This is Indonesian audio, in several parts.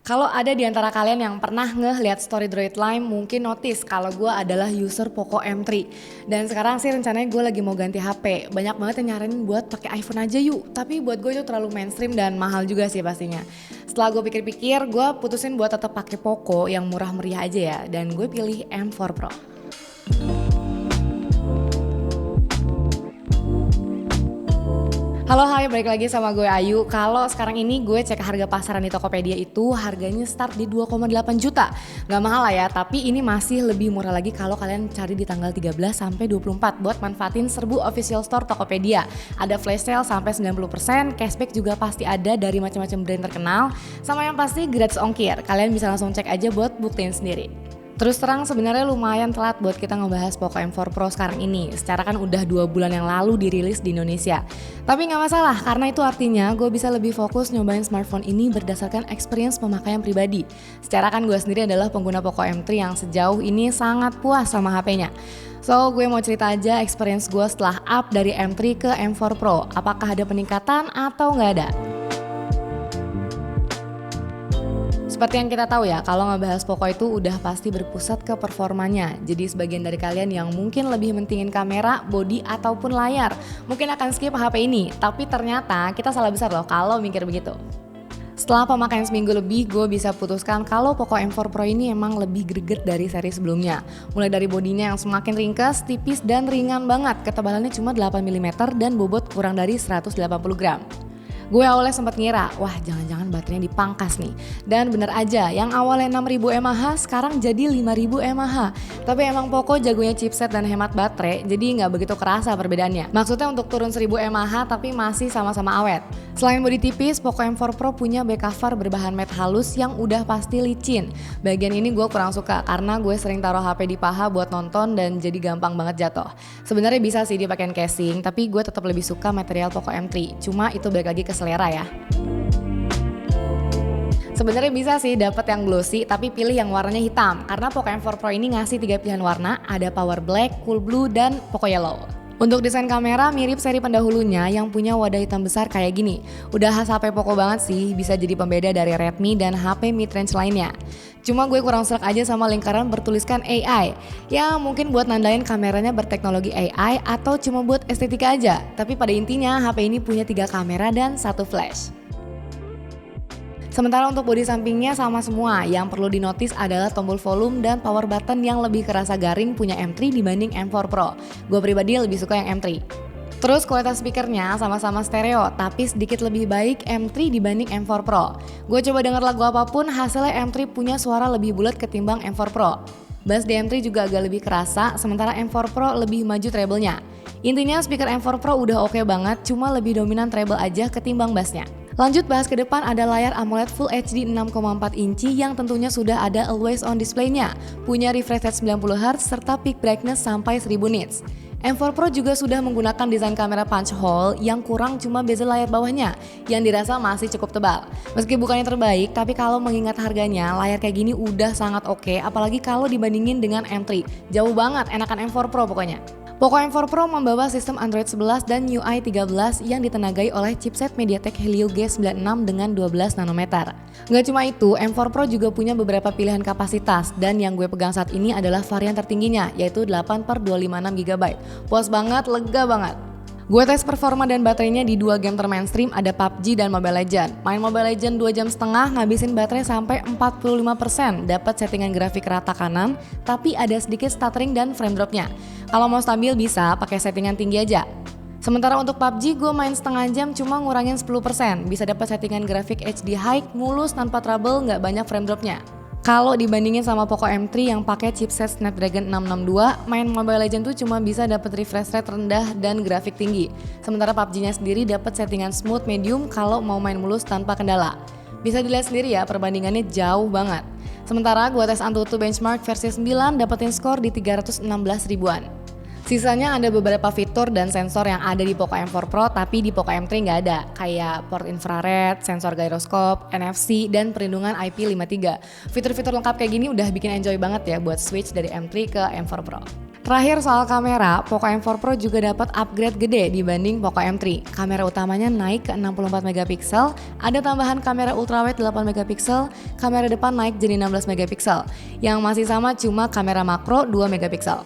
Kalau ada di antara kalian yang pernah ngeliat story Droid Lime, mungkin notice kalau gue adalah user Poco M3. Dan sekarang sih rencananya gue lagi mau ganti HP. Banyak banget yang nyaranin buat pakai iPhone aja yuk. Tapi buat gue itu terlalu mainstream dan mahal juga sih pastinya. Setelah gue pikir-pikir, gue putusin buat tetap pakai Poco yang murah meriah aja ya. Dan gue pilih M4 Pro. Halo, hai, balik lagi sama gue Ayu. Kalau sekarang ini gue cek harga pasaran di Tokopedia itu harganya start di 2,8 juta. Gak mahal lah ya, tapi ini masih lebih murah lagi kalau kalian cari di tanggal 13 sampai 24 buat manfaatin serbu official store Tokopedia. Ada flash sale sampai 90%, cashback juga pasti ada dari macam-macam brand terkenal, sama yang pasti gratis ongkir. Kalian bisa langsung cek aja buat buktiin sendiri. Terus terang sebenarnya lumayan telat buat kita ngebahas Poco M4 Pro sekarang ini. Secara kan udah 2 bulan yang lalu dirilis di Indonesia. Tapi gak masalah, karena itu artinya gue bisa lebih fokus nyobain smartphone ini berdasarkan experience pemakaian pribadi. Secara kan gue sendiri adalah pengguna Poco M3 yang sejauh ini sangat puas sama HP-nya. So gue mau cerita aja experience gue setelah up dari M3 ke M4 Pro. Apakah ada peningkatan atau gak ada? Seperti yang kita tahu ya, kalau ngebahas Poco itu udah pasti berpusat ke performanya. Jadi sebagian dari kalian yang mungkin lebih mentingin kamera, body, ataupun layar mungkin akan skip HP ini. Tapi ternyata kita salah besar loh kalau mikir begitu. Setelah pemakaian seminggu lebih, gue bisa putuskan kalau Poco M4 Pro ini emang lebih greget dari seri sebelumnya. Mulai dari bodinya yang semakin ringkas, tipis, dan ringan banget. Ketebalannya cuma 8 mm dan bobot kurang dari 180 gram. Gue awalnya sempat ngira, wah jangan-jangan baterainya dipangkas nih. Dan bener aja, yang awalnya 6000 mAh sekarang jadi 5000 mAh. Tapi emang Poco jagonya chipset dan hemat baterai, jadi gak begitu kerasa perbedaannya. Maksudnya untuk turun 1000 mAh tapi masih sama-sama awet. Selain bodi tipis, Poco M4 Pro punya back cover berbahan matte halus yang udah pasti licin. Bagian ini gue kurang suka karena gue sering taruh HP di paha buat nonton dan jadi gampang banget jatuh. Sebenarnya bisa sih dipakein casing, tapi gue tetap lebih suka material Poco M3. Cuma itu balik lagi ke selera ya. Sebenarnya bisa sih dapat yang glossy, tapi pilih yang warnanya hitam karena Poco M4 Pro ini ngasih 3 pilihan warna, ada Power Black, Cool Blue, dan Poco Yellow. Untuk desain kamera mirip seri pendahulunya yang punya wadah hitam besar kayak gini. Udah khas HP Poco banget sih, bisa jadi pembeda dari Redmi dan HP mid-range lainnya. Cuma gue kurang serak aja sama lingkaran bertuliskan AI. Ya mungkin buat nandain kameranya berteknologi AI atau cuma buat estetika aja. Tapi pada intinya HP ini punya 3 kamera dan 1 flash. Sementara untuk bodi sampingnya sama semua, yang perlu dinotis adalah tombol volume dan power button yang lebih kerasa garing punya M3 dibanding M4 Pro. Gue pribadi lebih suka yang M3. Terus kualitas speakernya sama-sama stereo, tapi sedikit lebih baik M3 dibanding M4 Pro. Gue coba denger lagu apapun, hasilnya M3 punya suara lebih bulat ketimbang M4 Pro. Bass di M3 juga agak lebih kerasa, sementara M4 Pro lebih maju treble-nya. Intinya speaker M4 Pro udah oke banget, cuma lebih dominan treble aja ketimbang bassnya. Lanjut bahas ke depan, ada layar AMOLED Full HD 6,4 inci yang tentunya sudah ada always on display-nya, punya refresh rate 90Hz serta peak brightness sampai 1000 nits. M4 Pro juga sudah menggunakan desain kamera punch hole yang kurang cuma bezel layar bawahnya yang dirasa masih cukup tebal. Meski bukannya terbaik, tapi kalau mengingat harganya, layar kayak gini udah sangat oke, apalagi kalau dibandingin dengan M3. Jauh banget enakan M4 Pro pokoknya. Poco M4 Pro membawa sistem Android 11 dan UI 13 yang ditenagai oleh chipset MediaTek Helio G96 dengan 12 nanometer. Nggak cuma itu, M4 Pro juga punya beberapa pilihan kapasitas dan yang gue pegang saat ini adalah varian tertingginya yaitu 8/256GB. Puas banget, lega banget. Gue tes performa dan baterainya di 2 game termainstream, ada PUBG dan Mobile Legends. Main Mobile Legends 2 jam setengah ngabisin baterai sampai 45%, dapat settingan grafik rata kanan, tapi ada sedikit stuttering dan frame dropnya. Kalau mau stabil bisa pakai settingan tinggi aja. Sementara untuk PUBG gue main setengah jam cuma ngurangin 10%, bisa dapat settingan grafik HD high, mulus tanpa trouble, nggak banyak frame dropnya. Kalau dibandingin sama Poco M3 yang pakai chipset Snapdragon 662, main Mobile Legends tuh cuma bisa dapat refresh rate rendah dan grafik tinggi. Sementara PUBG-nya sendiri dapat settingan smooth medium kalau mau main mulus tanpa kendala. Bisa dilihat sendiri ya, perbandingannya jauh banget. Sementara gua tes Antutu benchmark versi 9 dapetin skor di 316 ribuan. Sisanya ada beberapa fitur dan sensor yang ada di Poco M4 Pro tapi di Poco M3 nggak ada, kayak port infrared, sensor gyroscope, NFC, dan perlindungan IP53. Fitur-fitur lengkap kayak gini udah bikin enjoy banget ya buat switch dari M3 ke M4 Pro. Terakhir soal kamera, Poco M4 Pro juga dapat upgrade gede dibanding Poco M3. Kamera utamanya naik ke 64 megapiksel, ada tambahan kamera ultrawide 8 megapiksel, kamera depan naik jadi 16 megapiksel. Yang masih sama cuma kamera makro 2 megapiksel.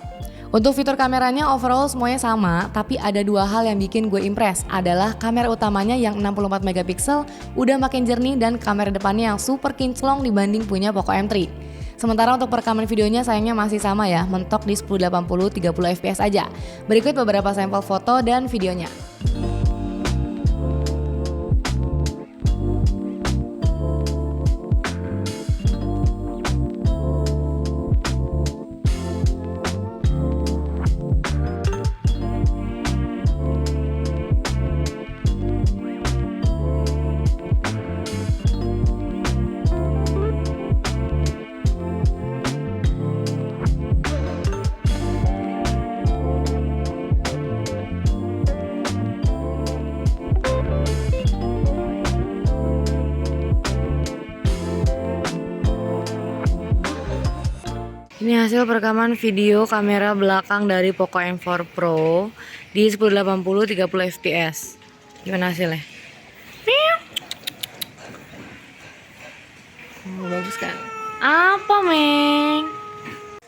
Untuk fitur kameranya overall semuanya sama, tapi ada dua hal yang bikin gue impress adalah kamera utamanya yang 64 megapiksel udah makin jernih dan kamera depannya yang super kinclong dibanding punya Poco M3. Sementara untuk perekaman videonya sayangnya masih sama ya, mentok di 1080 30 fps aja. Berikut beberapa sampel foto dan videonya. Ini hasil perekaman video kamera belakang dari Poco M4 Pro di 1080 30 fps. Gimana hasilnya? Bagus kan? Apa, Meng?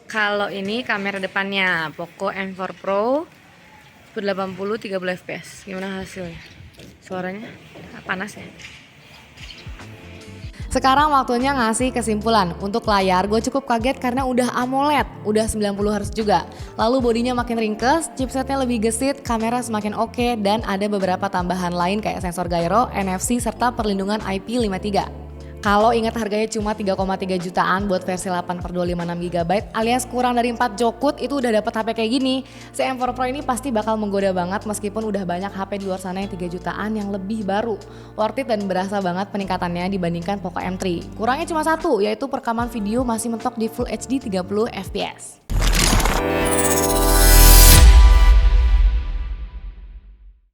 Kalau ini kamera depannya Poco M4 Pro 1080 30 fps. Gimana hasilnya? Suaranya panas ya? Sekarang waktunya ngasih kesimpulan. Untuk layar gue cukup kaget karena udah AMOLED, udah 90 Hz juga. Lalu bodinya makin ringkes, chipsetnya lebih gesit, kamera semakin oke, dan ada beberapa tambahan lain kayak sensor gyro, NFC, serta perlindungan IP53. Kalau ingat harganya cuma 3,3 jutaan buat versi 8/256GB alias kurang dari 4 jokut, itu udah dapet HP kayak gini. Si M4 Pro ini pasti bakal menggoda banget meskipun udah banyak HP di luar sana yang 3 jutaan yang lebih baru. Worth it dan berasa banget peningkatannya dibandingkan Poco M3. Kurangnya cuma satu, yaitu perekaman video masih mentok di Full HD 30 fps.